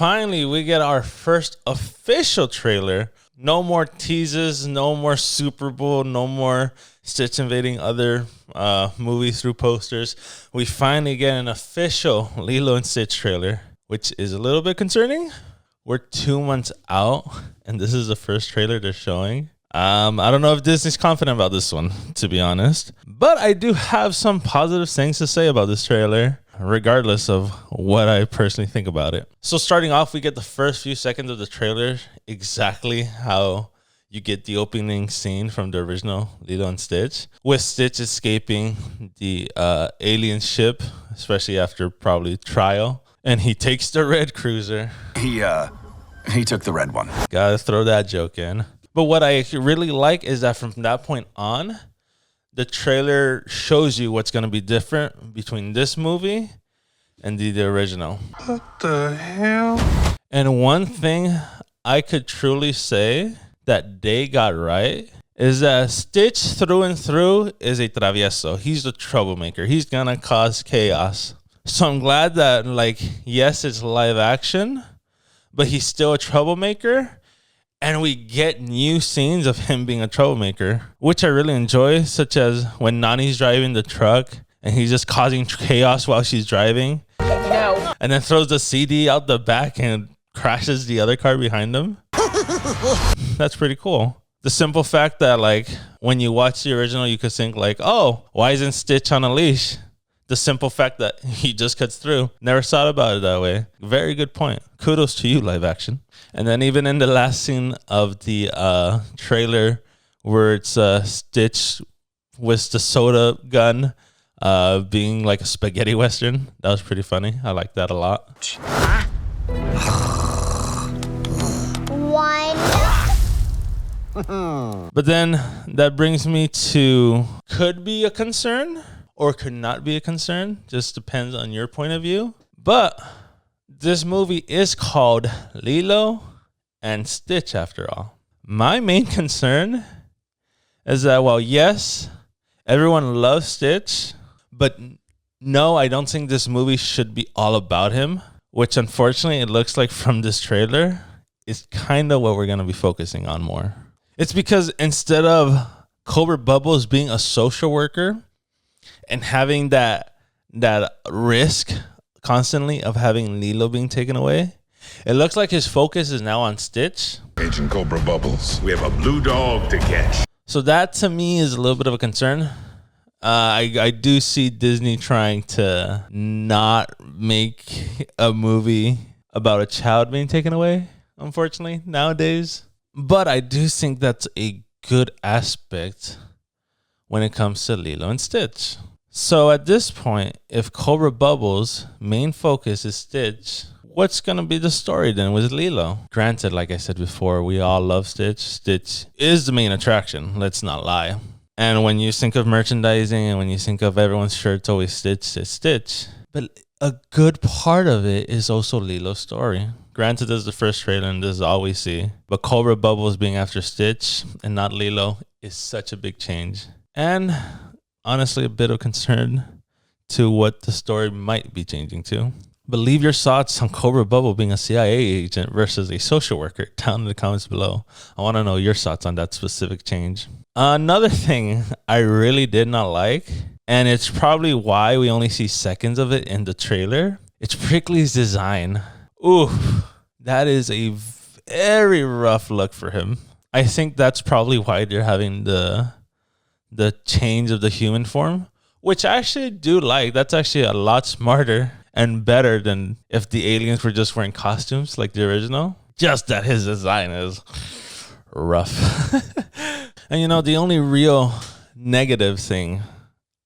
finally we get our first official trailer. No more teases, no more Super Bowl, no more Stitch invading other movies through posters. We finally get an official Lilo and Stitch trailer, which is a little bit concerning. We're 2 months out, and this is the first trailer they're showing. I don't know if Disney's confident about this one, to be honest. But I do have some positive things to say about this trailer, regardless of what I personally think about it. So starting off, we get the first few seconds of the trailer, exactly how you get the opening scene from the original Lilo and Stitch, with Stitch escaping the alien ship, especially after probably trial. And he takes the red cruiser. He took the red one. Gotta throw that joke in. But what I really like is that from that point on, the trailer shows you what's going to be different between this movie and the original. What the hell? And one thing I could truly say that they got right is that Stitch through and through is a travieso. He's the troublemaker. He's going to cause chaos. So I'm glad that, yes, it's live action, but he's still a troublemaker. And we get new scenes of him being a troublemaker, which I really enjoy, such as when Nani's driving the truck and he's just causing chaos while she's driving. No. And then throws the CD out the back and crashes the other car behind him. That's pretty cool. The simple fact that, when you watch the original, you could think, oh, why isn't Stitch on a leash? The simple fact that he just cuts through. Never thought about it that way. Very good point. Kudos to you, live action. And then even in the last scene of the trailer where it's Stitch with the soda gun being like a spaghetti western, that was pretty funny. I like that a lot. But then that brings me to could be a concern or could not be a concern. Just depends on your point of view. But this movie is called Lilo and Stitch after all. My main concern is that while yes, everyone loves Stitch, but no, I don't think this movie should be all about him, which unfortunately it looks like from this trailer is kind of what we're going to be focusing on more. It's because instead of Cobra Bubbles being a social worker and having that risk constantly of having Lilo being taken away, it looks like his focus is now on Stitch. Agent Cobra Bubbles, we have a blue dog to catch. So that to me is a little bit of a concern. I do see Disney trying to not make a movie about a child being taken away, unfortunately, nowadays. But I do think that's a good aspect when it comes to Lilo and Stitch. So at this point, if Cobra Bubbles' main focus is Stitch, what's going to be the story then with Lilo? Granted, like I said before, we all love Stitch. Stitch is the main attraction, let's not lie. And when you think of merchandising and when you think of everyone's shirts always Stitch, Stitch, Stitch. But a good part of it is also Lilo's story. Granted, this is the first trailer and this is all we see. But Cobra Bubbles being after Stitch and not Lilo is such a big change. And honestly, a bit of concern to what the story might be changing to. But leave your thoughts on Cobra Bubble being a CIA agent versus a social worker down in the comments below. I want to know your thoughts on that specific change. Another thing I really did not like, and it's probably why we only see seconds of it in the trailer, it's Prickly's design. Ooh, that is a very rough look for him. I think that's probably why they're having the change of the human form, which I actually do like. That's actually a lot smarter and better than if the aliens were just wearing costumes like the original. Just that his design is rough. And the only real negative thing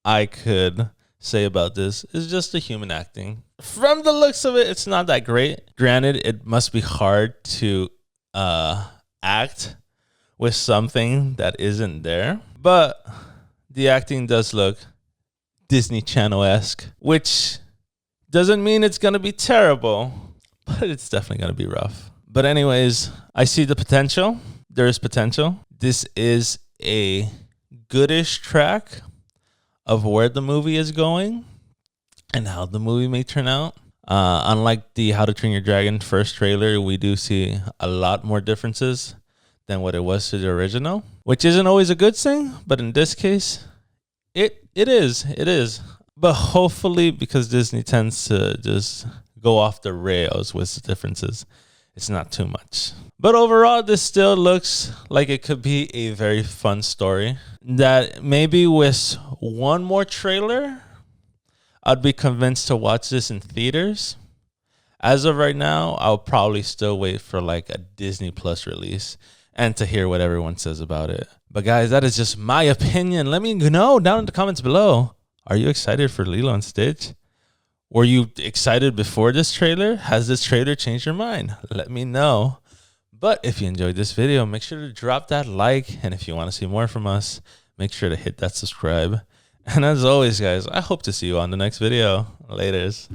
I could say about this is just the human acting. From the looks of it, it's not that great. Granted, it must be hard to act with something that isn't there. But the acting does look Disney Channel-esque, which doesn't mean it's going to be terrible, but it's definitely going to be rough. But anyways, I see the potential. There is potential. This is a goodish track of where the movie is going and how the movie may turn out. Unlike the How to Train Your Dragon first trailer, we do see a lot more differences than what it was to the original, which isn't always a good thing, but in this case, it is. But hopefully, because Disney tends to just go off the rails with the differences, it's not too much. But overall, this still looks like it could be a very fun story that maybe with one more trailer, I'd be convinced to watch this in theaters. As of right now, I'll probably still wait for like a Disney Plus release and to hear what everyone says about it. But guys, that is just my opinion. Let me know down in the comments below. Are you excited for Lilo and Stitch? Were you excited before this trailer? Has this trailer changed your mind? Let me know. But if you enjoyed this video, make sure to drop that like. And if you want to see more from us, make sure to hit that subscribe. And as always, guys, I hope to see you on the next video. Laters.